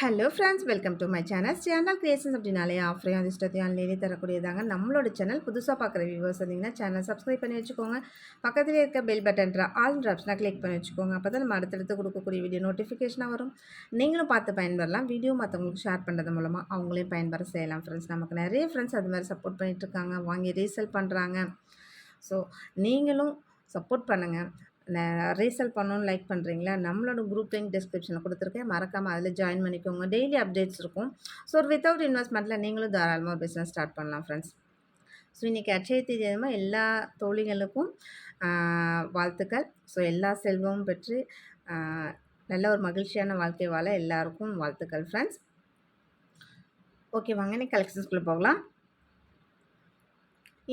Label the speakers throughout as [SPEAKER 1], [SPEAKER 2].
[SPEAKER 1] Hello friends, welcome to my channel creations அப்படின்னாலே ஆஃபரையும் அதிர்ஷ்டத்தையும் ஆன்லைனே தரக்கூடியதாங்க நம்மளோட channel. புதுசாக பார்க்குற வியூவர்ஸ் இருந்தீங்கன்னா சேனல் சப்ஸ்கிரைப் பண்ணி வச்சுக்கோங்க. பக்கத்தில் இருக்க பெல் பட்டன்ற ஆல்ன்ற ஆப்ஷனாக கிளிக் பண்ணி வச்சுக்கோங்க. அப்போ தான் நம்ம அடுத்தடுத்து கொடுக்கக்கூடிய வீடியோ நோட்டிஃபிகேஷனாக வரும். நீங்களும் பார்த்து பயன்பெறலாம். வீடியோ மற்றவங்களுக்கு ஷேர் பண்ணுறது மூலமாக அவங்களையும் பயன்பெற செய்யலாம் ஃப்ரெண்ட்ஸ். நமக்கு நிறைய ஃப்ரெண்ட்ஸ் அது மாதிரி சப்போர்ட் பண்ணிகிட்ருக்காங்க, வாங்கி ரீசேல் பண்ணுறாங்க. ஸோ நீங்களும் சப்போர்ட் பண்ணுங்கள். ரீசேல் பண்ணணும்னு லைக் பண்ணுறீங்களா? நம்மளோட குரூப் லிங்க் டிஸ்கிரிப்ஷனில் கொடுத்துருக்கேன். மறக்காமல் அதில் ஜாயின் பண்ணிக்கோங்க. டெய்லி அப்டேட்ஸ் இருக்கும். ஸோ வித்தவுட் இன்வெஸ்ட்மெண்ட்டில் நீங்களும் தாராளமாக பிஸ்னஸ் ஸ்டார்ட் பண்ணலாம் ஃப்ரெண்ட்ஸ். ஸோ இன்றைக்கி அட்சய தீதியமாக எல்லா தோழிகளுக்கும் வாழ்த்துக்கள். ஸோ எல்லா செல்வமும் பெற்று நல்ல ஒரு மகிழ்ச்சியான வாழ்க்கை வாழ எல்லாருக்கும் வாழ்த்துக்கள் ஃப்ரெண்ட்ஸ். ஓகே, வாங்க இன்னைக்கு கலெக்ஷன்ஸ்குள்ளே போகலாம்.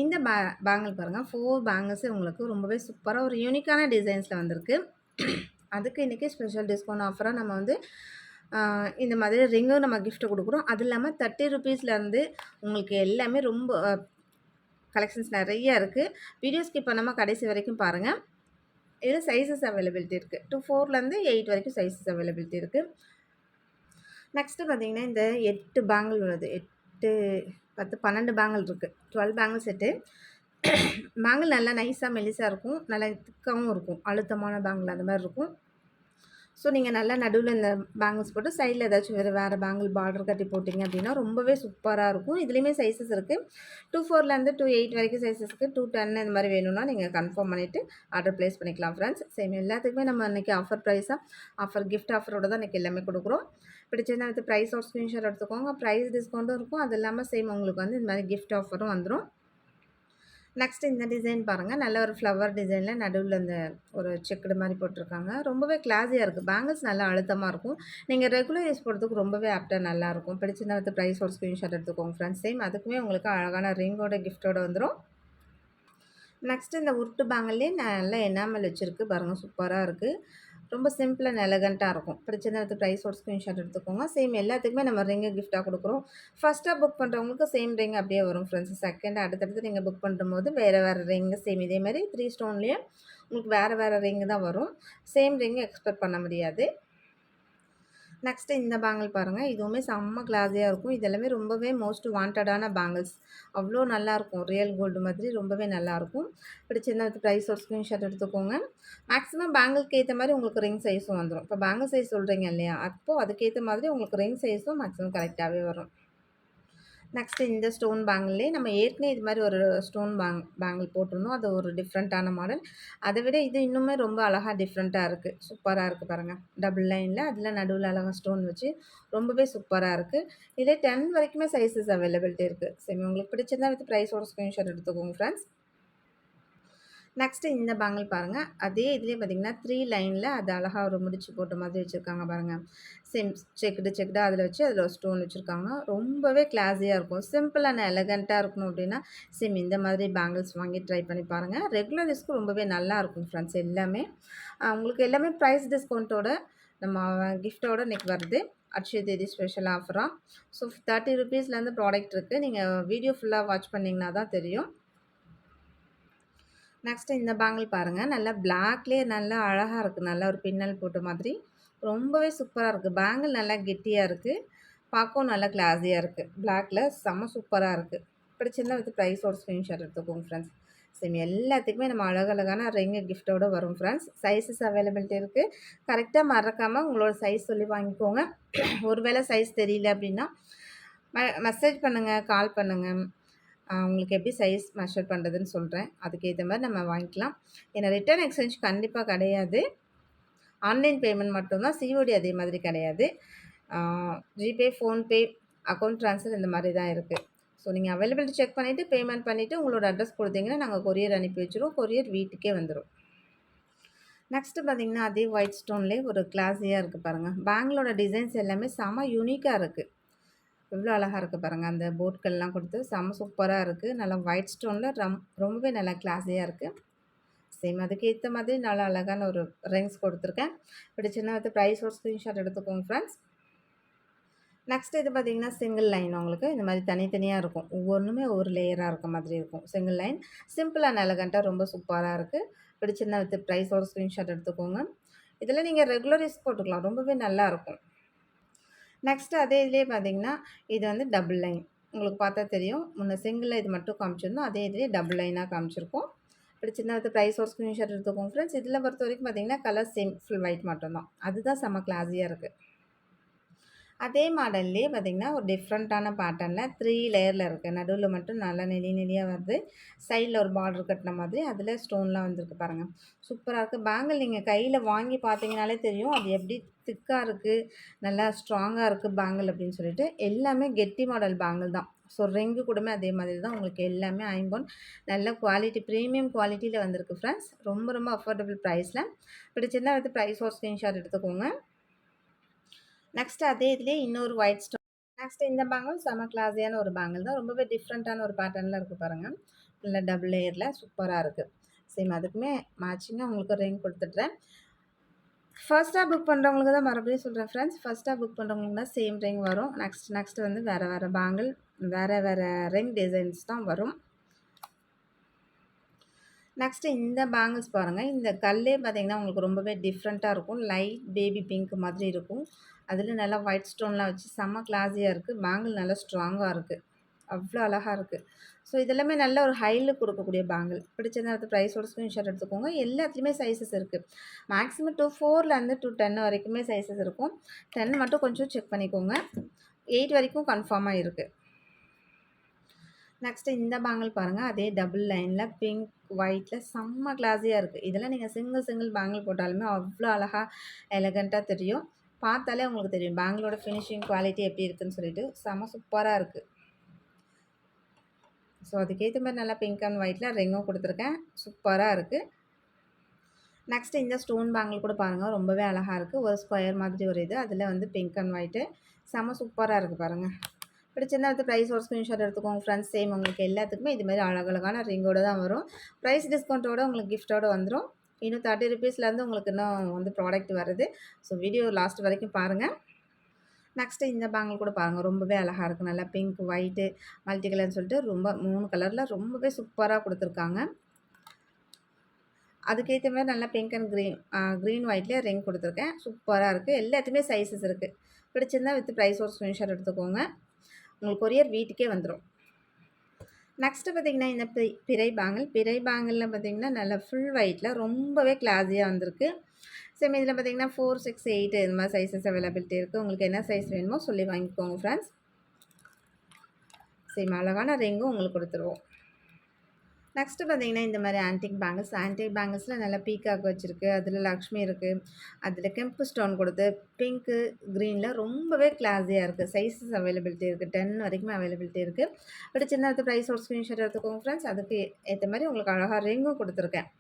[SPEAKER 1] இந்த பேங்கிள் பாருங்கள், 4 பேங்கிள்ஸு உங்களுக்கு ரொம்பவே சூப்பராக ஒரு யூனிக்கான டிசைன்ஸில் வந்திருக்கு. அதுக்கு இன்றைக்கி ஸ்பெஷல் டிஸ்கவுண்ட் ஆஃபராக நம்ம வந்து இந்த மாதிரி ரிங்கும் நம்ம கிஃப்ட்டு கொடுக்குறோம். அது இல்லாமல் 30 ருபீஸ்லேருந்து உங்களுக்கு எல்லாமே ரொம்ப கலெக்ஷன்ஸ் நிறைய இருக்குது. வீடியோ ஸ்கிப் பண்ணாமல் கடைசி வரைக்கும் பாருங்கள். இதில் சைஸஸ் அவைலபிலிட்டி இருக்குது. 2 4லேருந்து 8 வரைக்கும் சைஸஸ் அவைலபிலிட்டி இருக்குது. நெக்ஸ்ட்டு பார்த்திங்கன்னா இந்த 8 பேங்கிள் உள்ளது. 8 10 12 பேங்கிள் இருக்குது. 12 பேங்கிள் செட்டு. பேங்கிள் நல்லா நைஸாக மெலிசாக இருக்கும், நல்லா திக்காகவும் இருக்கும். அழுத்தமான பேங்கிள் அந்த மாதிரி இருக்கும். ஸோ நீங்கள் நல்லா நடுவில் இந்த பேங்கிள்ஸ் போட்டு சைடில் ஏதாச்சும் வேறு பேங்கிள் பார்டர் கட்டி போட்டிங்க அப்படின்னா ரொம்பவே சூப்பராக இருக்கும். இதுலேயுமே சைஸஸ் இருக்குது. 2 4லேருந்து 2 8 வரைக்கும் சைஸஸ் இருக்குது. 2 10 இந்த மாதிரி வேணும்னா நீங்கள் கன்ஃபார்ம் பண்ணிவிட்டு ஆர்டர் ப்ளேஸ் பண்ணிக்கலாம் ஃப்ரெண்ட்ஸ். சேம் எல்லாத்துக்குமே நம்ம இன்றைக்கி ஆஃபர் ப்ரைஸாக கிஃப்ட் ஆஃபரோட தான் இன்றைக்கி எல்லாமே கொடுக்குறோம். பிடிச்சிருந்தா அடுத்து ப்ரைஸ் ஒரு ஸ்க்ரீன்ஷாட் எடுத்துக்கோங்க. ப்ரைஸ் டிஸ்கவுண்ட்டும் இருக்கும். அது இல்லாமல் சேம் உங்களுக்கு வந்து இந்த மாதிரி கிஃப்ட் ஆஃபரும் வந்துடும். நெக்ஸ்ட் இந்த டிசைன் பாருங்கள். நல்ல ஒரு ஃப்ளவர் டிசைனில் நடுவில் இந்த ஒரு செக்குடு மாதிரி போட்டிருக்காங்க. ரொம்பவே கிளாஸியாக இருக்குது. பேங்கிள்ஸ் நல்லா அழுத்தமாக இருக்கும். நீங்கள் ரெகுலர் யூஸ் போடுறதுக்கு ரொம்பவே ஆப்டாக நல்லாயிருக்கும். பிடிச்சிருந்தா வந்து ப்ரைஸ் ஒரு ஸ்க்ரீன்ஷாட் எடுத்துக்கோங்க ஃப்ரெண்ட்ஸ். சேம் அதுக்குமே உங்களுக்கு அழகான ரிங்கோட கிஃப்ட்டோட வந்துடும். நெக்ஸ்ட்டு இந்த உருட்டு பேங்கிள்லேயே நல்லா எனாமல் வச்சுருக்கு பாருங்கள், சூப்பராக இருக்குது. ரொம்ப சிம்பிள் அண்ட் எலகண்ட்டாக இருக்கும். பிடிச்சிருந்தா ப்ரைஸ் ஒரு ஸ்க்ரீன்ஷாட் எடுத்துக்கோங்க. சேம் எல்லாத்துக்குமே நம்ம ரிங்கு கிஃப்ட்டாக கொடுக்குறோம். ஃபஸ்ட்டாக புக் பண்ணுறவங்களுக்கு சேம் ரிங் அப்படியே வரும் ஃப்ரெண்ட்ஸ். செகண்ட் அடுத்தடுத்து நீங்கள் புக் பண்ணும்போது வேறு ரிங்கு சேம் இதே மாதிரி 3 ஸ்டோன்லேயே உங்களுக்கு வேறு ரிங்கு தான் வரும். சேம் ரிங்கு எக்ஸ்பெக்ட் பண்ண முடியாது. நெக்ஸ்ட்டு இந்த பேங்கிள் பாருங்கள். இதுவுமே செம்ம கிளாஸியாக இருக்கும். இது எல்லாமே ரொம்பவே மோஸ்ட் வாண்டடான பேங்கிள்ஸ். அவ்வளோ நல்லாயிருக்கும். ரியல் கோல்டு மாதிரி ரொம்பவே நல்லாயிருக்கும். பிடிச்சிருந்தா வித் ப்ரைஸ் ஒரு ஸ்க்ரீன்ஷாட் எடுத்துக்கோங்க. மேக்ஸிமம் பேங்கிள்க்கு ஏற்ற மாதிரி உங்களுக்கு ரிங் சைஸும் வந்துடும். இப்போ பேங்கிள் சைஸ் சொல்கிறீங்க இல்லையா, அப்போது அதுக்கேற்ற மாதிரி உங்களுக்கு ரிங் சைஸும் மேக்ஸிமம் கரெக்டாகவே வரும். நெக்ஸ்ட்டு இந்த ஸ்டோன் பேங்கிள்லேயே நம்ம ஏற்கனவே இது மாதிரி ஒரு ஸ்டோன் பேங்கிள் போட்டிருந்தோம். அது ஒரு டிஃப்ரெண்ட்டான மாடல். அதை விட இது இன்னுமே ரொம்ப அழகாக டிஃப்ரெண்ட்டாக இருக்குது. சூப்பராக இருக்குது பாருங்கள். டபுள் லைனில் அதில் நடுவில் அழகாக ஸ்டோன் வச்சு ரொம்பவே சூப்பராக இருக்குது. இதில் 10 வரைக்குமே சைஸஸ் அவைலபிலிட்டி இருக்குது. சரி, உங்களுக்கு பிடிச்சிருந்தா வித் ப்ரைஸோட ஸ்க்ரீன்ஷாட் எடுத்துக்கோங்க ஃப்ரெண்ட்ஸ். நெக்ஸ்ட்டு இந்த பேங்கிள் பாருங்கள். அதே இதுலேயே பார்த்திங்கன்னா 3 லைனில் அது அழகாக ஒரு முடிச்சு போட்ட மாதிரி வச்சுருக்காங்க பாருங்கள். சேம் செக்குடாக அதில் வச்சு அதில் ஒரு ஸ்டோன் வச்சுருக்காங்க. ரொம்பவே கிளாஸியாக இருக்கும். சிம்பிள் அண்ட் எலகண்ட்டாக இருக்கணும் அப்படின்னா சேம் இந்த மாதிரி பேங்கிள்ஸ் வாங்கி ட்ரை பண்ணி பாருங்கள். ரெகுலர் யூஸ்க்கு ரொம்பவே நல்லாயிருக்கும் ஃப்ரெண்ட்ஸ். எல்லாமே உங்களுக்கு எல்லாமே ப்ரைஸ் டிஸ்கவுண்ட்டோட நம்ம கிஃப்ட்டோட இன்றைக்கி வருது. அட்சய தேதி ஸ்பெஷல் ஆஃபராக. ஸோ 30 ருபீஸ்லேருந்து ப்ராடக்ட் இருக்குது. நீங்கள் வீடியோ ஃபுல்லாக வாட்ச் பண்ணிங்கன்னா தான் தெரியும். நெக்ஸ்ட்டு இந்த பேங்கிள் பாருங்கள். நல்லா பிளாக்லேயே நல்லா அழகாக இருக்குது. நல்லா ஒரு பின்னல் போட்ட மாதிரி ரொம்பவே சூப்பராக இருக்குது. பேங்கிள் நல்லா கெட்டியாக இருக்குது. பார்க்கவும் நல்லா கிளாஸியாக இருக்குது. பிளாக்கில் செம்ம சூப்பராக இருக்குது. பிடிச்சிருந்தா வித் ப்ரைஸ் ஒரு ஸ்க்ரீன்ஷாட் எடுத்துக்கோங்க ஃப்ரெண்ட்ஸ். சேம் எல்லாத்துக்குமே நம்ம அழகழகான ரிங்கு கிஃப்ட்டோடு வரும் ஃப்ரெண்ட்ஸ். சைஸஸ் அவைலபிலிட்டி இருக்குது. கரெக்டாக மறக்காமல் உங்களோட சைஸ் சொல்லி வாங்கிக்கோங்க. ஒருவேளை சைஸ் தெரியல அப்படின்னா மெசேஜ் பண்ணுங்கள், கால் பண்ணுங்கள். உங்களுக்கு எப்படி சைஸ் மெஷர் பண்ணுறதுன்னு சொல்கிறேன். அதுக்கேற்ற மாதிரி நம்ம வாங்கிக்கலாம். ஏன்னா ரிட்டர்ன் எக்ஸ்சேஞ்ச் கண்டிப்பாக கிடையாது. ஆன்லைன் பேமெண்ட் மட்டும்தான். சிஓடி அதே மாதிரி கிடையாது. ஜிபே, ஃபோன்பே, அக்கௌண்ட் ட்ரான்ஸ்ஃபர் இந்த மாதிரி தான் இருக்குது. ஸோ நீங்கள் அவைலபிலிட்டி செக் பண்ணிவிட்டு பேமெண்ட் பண்ணிவிட்டு உங்களோட அட்ரஸ் கொடுத்தீங்கன்னா நாங்கள் கொரியர் அனுப்பி வச்சுருவோம். கொரியர் வீட்டுக்கே வந்துடும். நெக்ஸ்ட்டு பார்த்திங்கன்னா அதே ஒயிட் ஸ்டோன்லேயே ஒரு கிளாஸியாக இருக்குது பாருங்கள். பேங்கிளோட டிசைன்ஸ் எல்லாமே செம யூனிக்காக இருக்குது. எவ்வளோ அழகாக இருக்குது பாருங்கள். அந்த போட்கள்லாம் கொடுத்து செம்ம சூப்பராக இருக்குது. நல்லா ஒயிட் ஸ்டோனில் ரொம்பவே நல்லா கிளாஸியாக இருக்குது. சேம் அதுக்கேற்ற மாதிரி நல்லா அழகான ஒரு ரிங்ஸ் கொடுத்துருக்கேன். பிடிச்சிருந்தா வந்து ப்ரைஸ் ஒரு ஸ்க்ரீன்ஷாட் எடுத்துக்கோங்க ஃப்ரெண்ட்ஸ். நெக்ஸ்ட் இது பார்த்திங்கன்னா சிங்கிள் லைன். உங்களுக்கு இந்த மாதிரி தனித்தனியாக இருக்கும். ஒவ்வொன்றுமே ஒவ்வொரு லேயராக இருக்க மாதிரி இருக்கும். சிங்கிள் லைன் சிம்பிள் அண்ட் எலகண்ட்டாக ரொம்ப சூப்பராக இருக்குது. பிடிச்சிருந்தா வித் ப்ரைஸ் ஒரு ஸ்க்ரீன்ஷாட் எடுத்துக்கோங்க. இதில் நீங்கள் ரெகுலர் யூஸ் போட்டுக்கலாம். ரொம்பவே நல்லாயிருக்கும். நெக்ஸ்ட்டு அதே இதுலயே பார்த்தீங்கன்னா, இது வந்து டபுள் லைன். உங்களுக்கு பார்த்தா தெரியும். முன்ன சிங்கிள்ல இது மட்டும் காமிச்சிருந்தோம். அதே இதுலயே டபுள் லைனா காமிச்சிருக்கோம். பிடிச்சிருந்தா வந்து ப்ரைஸ் ஒரு ஸ்க்ரீன்ஷாட் எடுத்துக்கோங்க ஃப்ரெண்ட்ஸ். இதில பொறுத்தவரைக்கும் பார்த்தீங்கன்னா, கலர் சேம் ஃபுல் ஒயிட் மட்டும் தான். அதுதான் செம்ம கிளாஸியா இருக்கு. அதே மாடல்லேயே பார்த்தீங்கன்னா, ஒரு டிஃப்ரெண்ட்டான பேட்டர்ன்ல 3 லேயர்ல இருக்கு. நடுவுல மட்டும் நல்லா நெளி நெளியா வருது. சைட்ல ஒரு பார்டர் கட்டின மாதிரி அதில ஸ்டோன்லாம் வந்திருக்கு பாருங்க. சூப்பரா இருக்கு. பேங்கிள் நீங்க கையில வாங்கி பார்த்தீங்கனாலே தெரியும். அது எப்படி திக்கா இருக்கு, நல்லா ஸ்ட்ராங்கா இருக்கு பேங்கிள் அப்படின்னு சொல்லிட்டு. எல்லாமே கெட்டி மாடல் பேங்கிள் தான். ஸோ ரிங்கு கூடமே அதே மாதிரி தான் உங்களுக்கு எல்லாமே ஐம்பொன். நல்ல குவாலிட்டி பிரீமியம் குவாலிட்டியில வந்திருக்கு ஃப்ரெண்ட்ஸ். ரொம்ப ரொம்ப அஃபோர்டபுள் ப்ரைஸ்ல. பிடிச்சிருந்தா வந்து ப்ரைஸ் ஒரு ஸ்க்ரீன்ஷாட் எடுத்துக்கோங்க. நெக்ஸ்ட் அதே இதுலயே இன்னொரு ஒயிட் ஸ்டோன். நெக்ஸ்ட் இந்த பேங்கிள் செம கிளாஸியான ஒரு பேங்கிள் தான். ரொம்பவே டிஃப்ரெண்ட்டான ஒரு பேட்டர்ன்ல இருக்கு பாருங்க. நல்ல டபுள் லேயர்ல சூப்பரா இருக்கு. சேம் அதுக்குமே மேட்சிங்கா உங்களுக்கு ரிங் குடுத்துடுறேன். ஃபர்ஸ்ட்டா புக் பண்றவங்களுக்கு தான் மறுபடியும் சொல்றேன் ஃப்ரெண்ட்ஸ். ஃபர்ஸ்ட்டா புக் பண்றவங்களுக்கு தான் சேம் ரிங் வரும். நெக்ஸ்ட் வந்து வேற வேற பேங்கிள், வேற வேற ரிங் டிசைன்ஸ் தான் வரும். நெக்ஸ்ட்டு இந்த பேங்கிள்ஸ் பாருங்க. இந்த கல்லே பார்த்தீங்கன்னா, உங்களுக்கு ரொம்பவே டிஃப்ரெண்ட்டா இருக்கும். லைட் பேபி பிங்க் மாதிரி இருக்கும். அதில நல்லா ஒயிட் ஸ்டோன்லாம் வச்சு செம்ம கிளாஸியா இருக்கு. பேங்கிள் நல்லா ஸ்ட்ராங்கா இருக்கு. அவ்ளோ அழகா இருக்கு. ஸோ இதெல்லாமே நல்ல ஒரு ஹை லுக் குடுக்கக்கூடிய பேங்கிள். பிடிச்சிருந்தா அடுத்து ப்ரைஸோட ஸ்க்ரீன்ஷாட் எடுத்துக்கோங்க. எல்லாத்துலயுமே சைஸஸ் இருக்கு. மேக்ஸிமம் 4லேருந்து 10 வரைக்குமே சைஸஸ் இருக்கும். 10 மட்டும் கொஞ்சம் செக் பண்ணிக்கோங்க. 8 வரைக்கும் கன்ஃபார்மா இருக்கு. நெக்ஸ்ட்டு இந்த பேங்கிள் பாருங்க. அதே டபுள் லைன்ல பிங்க், ஒயிட்ல செம்ம கிளாஸியா இருக்கு. இதெல்லாம் நீங்க சிங்கிள் பேங்கிள் போட்டாலுமே அவ்ளோ அழகா எலகன்ட்டா தெரியும். பார்த்தாலே உங்களுக்கு தெரியும். பேங்கிளோட ஃபினிஷிங் குவாலிட்டி எப்படி இருக்குன்னு சொல்லிட்டு செம்ம சூப்பரா இருக்கு. ஸோ அதுக்கேத்த மாரி நல்லா பிங்க் அண்ட் ஒயிட்ல ரிங்கும் குடுத்துருக்கேன். சூப்பரா இருக்கு. நெக்ஸ்ட் இந்த ஸ்டோன் பேங்கிள் கூட பாருங்க. ரொம்பவே அழகா இருக்கு. ஒரு ஸ்கொயர் மாதிரி ஒரு இது. அதில வந்து பிங்க் அண்ட் ஒயிட்டு. செம்ம சூப்பரா இருக்கு பாருங்க. பிடிச்சிருந்தா அடுத்து ப்ரைஸ் ஒரு ஸ்க்ரீன்ஷாட் எடுத்துக்கோங்க ஃப்ரெண்ட்ஸ். சேம் உங்களுக்கு எல்லாத்துக்குமே இது மாரி அழகழகான ரிங்கோட தான் வரும். ப்ரைஸ் டிஸ்கவுண்ட்டோட உங்களுக்கு கிஃப்ட்டோட வந்துரும். இன்னும் ₹30லேருந்து உங்களுக்கு இன்னும் வந்து ப்ராடக்ட் வருது. ஸோ வீடியோ லாஸ்ட் வரைக்கும் பாருங்க. நெக்ஸ்ட்டு இந்த பேங்கிள் கூட பாருங்க. ரொம்பவே அழகா இருக்கு. நல்லா பிங்க், ஒயிட்டு, மல்டி கலர்ன்னு சொல்லிட்டு ரொம்ப 3 கலர்ல ரொம்பவே சூப்பரா குடுத்துருக்காங்க. அதுக்கேத்த மாரி நல்லா பிங்க் அண்ட் கிரீன் ஒயிட்லயே ரிங் குடுத்துருக்கேன். சூப்பரா இருக்கு. எல்லாத்துலயுமே சைஸஸ் இருக்கு. பிடிச்சிருந்தா வித் ப்ரைஸ் ஒரு ஸ்க்ரீன்ஷாட் எடுத்துக்கோங்க. உங்களுக்கு கொரியர் வீட்டுக்கே வந்துரும். நெக்ஸ்ட்டு பார்த்தீங்கன்னா, இந்த பிறை பேங்கிள். பிறை பேங்கிள்ல பார்த்தீங்கன்னா, நல்லா ஃபுல் ஒயிட்ல ரொம்பவே கிளாஸியா வந்திருக்கு. சேம் இதில பார்த்தீங்கன்னா 4, 6, 8 இந்த மாரி சைஸஸ் அவைலபிலிட்டி இருக்கு. உங்களுக்கு என்ன சைஸ் வேணுமோ சொல்லி வாங்கிக்கோங்க ஃப்ரெண்ட்ஸ். சேம் அழகான ரிங்கும் உங்களுக்கு குடுத்துருவோம். நெக்ஸ்ட்டு பார்த்தீங்கன்னா, இந்த மாரி ஆன்டிக் பேங்கிள்ஸ். ஆன்டிக் பேங்கிள்ஸ்ல நல்லா பீகாக் வச்சிருக்கு. அதில லக்ஷ்மி இருக்கு. அதில கெம்பு ஸ்டோன் கொடுத்து பிங்க்கு, கிரீன்ல ரொம்பவே கிளாஸியா இருக்கு. சைஸஸ் அவைலபிலிட்டி இருக்கு. 10 வரைக்குமே அவைலபிலிட்டி இருக்கு. பிடிச்சிருந்தா அடுத்து ப்ரைஸ் ஒரு ஸ்க்ரீன்ஷாட் எடுத்துக்கோங்க ஃப்ரெண்ட்ஸ். அதுக்கு ஏத்த மாரி உங்களுக்கு அழகா ரிங்கும் குடுத்துருக்கேன்.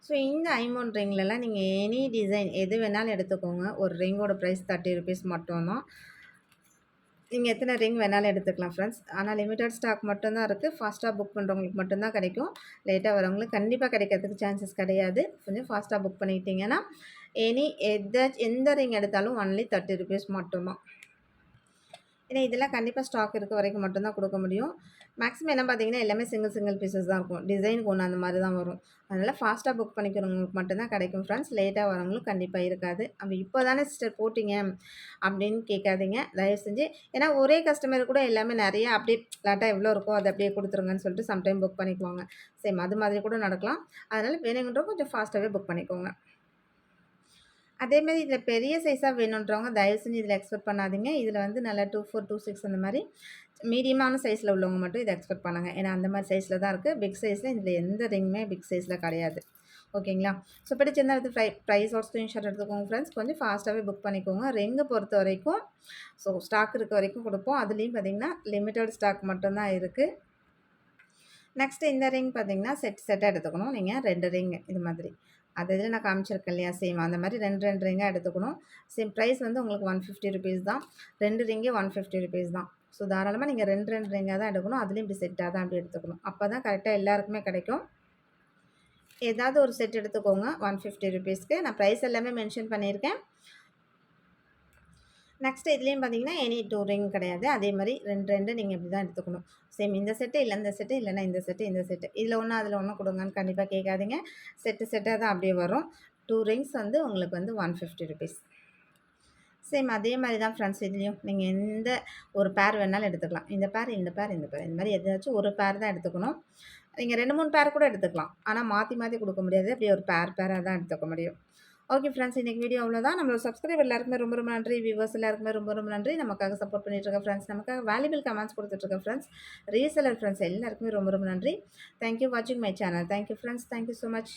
[SPEAKER 1] ஸோ இந்த ஐமோண்ட் ரிங்லலாம் நீங்க எனி டிசைன் எது வேணாலும் எடுத்துக்கோங்க. ஒரு ரிங்கோட ப்ரைஸ் ₹30 மட்டும் தான். நீங்க எத்தனை ரிங் வேணாலும் எடுத்துக்கலாம் ஃப்ரெண்ட்ஸ். ஆனா லிமிட்டட் ஸ்டாக் மட்டும் தான் இருக்கு. ஃபாஸ்ட்டா புக் பண்றவங்களுக்கு மட்டும் தான் கிடைக்கும். லேட்டா வரவங்களுக்கு கண்டிப்பா கிடைக்கிறதுக்கு சான்சஸ் கிடையாது. கொஞ்சம் ஃபாஸ்ட்டா புக் பண்ணிக்கிட்டீங்கன்னா, எந்த ரிங் எடுத்தாலும் ஒன்லி ₹30 மட்டும் தான். ஏன்னா இதெல்லாம் கண்டிப்பா ஸ்டாக் இருக்க வரைக்கும் மட்டும் தான் குடுக்க முடியும். மேக்ஸிமம் என்ன பார்த்தீங்கன்னா, எல்லாமே சிங்கிள் பீசஸ் தான் இருக்கும். டிசைனுக்கு ஒண்ணு அந்த மாரி தான் வரும். அதனால ஃபாஸ்ட்டா புக் பண்ணிக்கிறவங்களுக்கு மட்டும் தான் கிடைக்கும் ஃப்ரெண்ட்ஸ். லேட்டா வரவங்களுக்கு கண்டிப்பா இருக்காது. அப்ப இப்போ தானே சிஸ்டர் போட்டீங்க அப்படின்னு கேட்காதீங்க. தயவு செஞ்சு ஏன்னா ஒரே கஸ்டமர் கூட எல்லாமே நெறைய அப்படியே லாட்டா எவ்வளோ இருக்கோ அத அப்படியே குடுத்துருங்கன்னு சொல்லிட்டு சம்டைம் புக் பண்ணிக்குவாங்க. சேம் அது மாதிரி கூட நடக்கலாம். அதனால வேணுங்கிறவங்க கொஞ்சம் ஃபாஸ்ட்டாவே புக் பண்ணிக்கோங்க. அதேமாரி இதில பெரிய சைஸா வேணுன்றவங்க தயவு செஞ்சு இதில எக்ஸ்பெக்ட் பண்ணாதீங்க. இதில வந்து நல்லா 24, 26 அந்த மாரி மீடியமான சைஸ்ல உள்ளவங்க மட்டும் இத எக்ஸ்பெக்ட் பண்ணுங்க. ஏன்னா அந்த மாரி சைஸ்ல தான் இருக்கு. பிக் சைஸ்ல இதில எந்த ரிங்குமே பிக் சைஸ்ல கிடையாது. ஓகேங்களா? ஸோ பிடிச்சிருந்தா அடுத்து ப்ரைஸோட ஸ்க்ரீன்ஷாட் எடுத்துக்கோங்க ஃப்ரெண்ட்ஸ். கொஞ்சம் ஃபாஸ்ட்டாவே புக் பண்ணிக்கோங்க. ரிங்க பொறுத்தவரைக்கும் ஸோ ஸ்டாக் இருக்க வரைக்கும் குடுப்போம். அதுலயும் பார்த்தீங்கன்னா, லிமிட்டட் ஸ்டாக் மட்டும் தான் இருக்கு. நெக்ஸ்ட்டு இந்த ரிங் பார்த்தீங்கன்னா, செட்டா எடுத்துக்கணும். நீங்க 2 ரிங் இது மாதிரி. அது இதில நான் காமிச்சிருக்கேன் இல்லையா? சேம் அந்த மாரி 2 ரிங்கா எடுத்துக்கணும். சேம் ப்ரைஸ் வந்து உங்களுக்கு ₹150 தான். 2 ரிங்கே ₹150 தான். ஸோ தாராளமா நீங்க 2 ரிங்கா தான் எடுக்கணும். அதுலயும் இப்படி செட்டா தான் அப்படி எடுத்துக்கணும். அப்ப தான் கரெக்ட்டா எல்லாருக்குமே கிடைக்கும். ஏதாவது ஒரு செட் எடுத்துக்கோங்க ₹150க்கு. நான் ப்ரைஸ் எல்லாமே மென்ஷன் பண்ணியிருக்கேன். நெக்ஸ்ட் இதுலயும் பார்த்தீங்கன்னா, எனி 2 ரிங் கிடையாது. அதே மாரி 2 நீங்க இப்படி தான் எடுத்துக்கணும். சேம் இந்த செட்டு, இல்ல இந்த செட்டு, இல்லன்னா இந்த செட்டு, இந்த செட்டு. இதுல ஒண்ணு, அதுல ஒண்ணு குடுங்கன்னு கண்டிப்பா கேட்காதீங்க. செட்டா தான் அப்படியே வரும். 2 ரிங்ஸ் வந்து உங்களுக்கு வந்து ₹150. சேம் அதே மாரி தான் ஃப்ரெண்ட்ஸ் இதுலயும். நீங்க எந்த ஒரு பேர் வேணாலும் எடுத்துக்கலாம். இந்த பேர், இந்த பேர், இந்த பேர். இந்த மாரி எதாச்சும் ஒரு பேர் தான் எடுத்துக்கணும். நீங்க 2, 3 பேர் கூட எடுத்துக்கலாம். ஆனா மாத்தி மாத்தி குடுக்க முடியாது. அப்படியே ஒரு பேரா தான் எடுத்துக்க முடியும். Okay friends. இன்னைக்கு வீடியோ அவ்வளோதான். நம்மளோட சப்ஸ்கிரைபர் எல்லாருக்குமே ரொம்ப ரொம்ப நன்றி. வியூவர்ஸ் எல்லாருக்குமே ரொம்ப ரொம்ப நன்றி. நமக்காக சப்போர்ட் பண்ணிட்டு இருக்க ஃப்ரெண்ட்ஸ், நமக்காக வேல்யூபிள் கமெண்ட்ஸ் குடுத்துட்டு இருக்க ஃப்ரெண்ட்ஸ், ரீசெல்லர் ஃப்ரெண்ட்ஸ் எல்லாருக்குமே ரொம்ப ரொம்ப நன்றி. தேங்க் யூ வாட்சிங் my channel. Thank you friends. Thank you so much.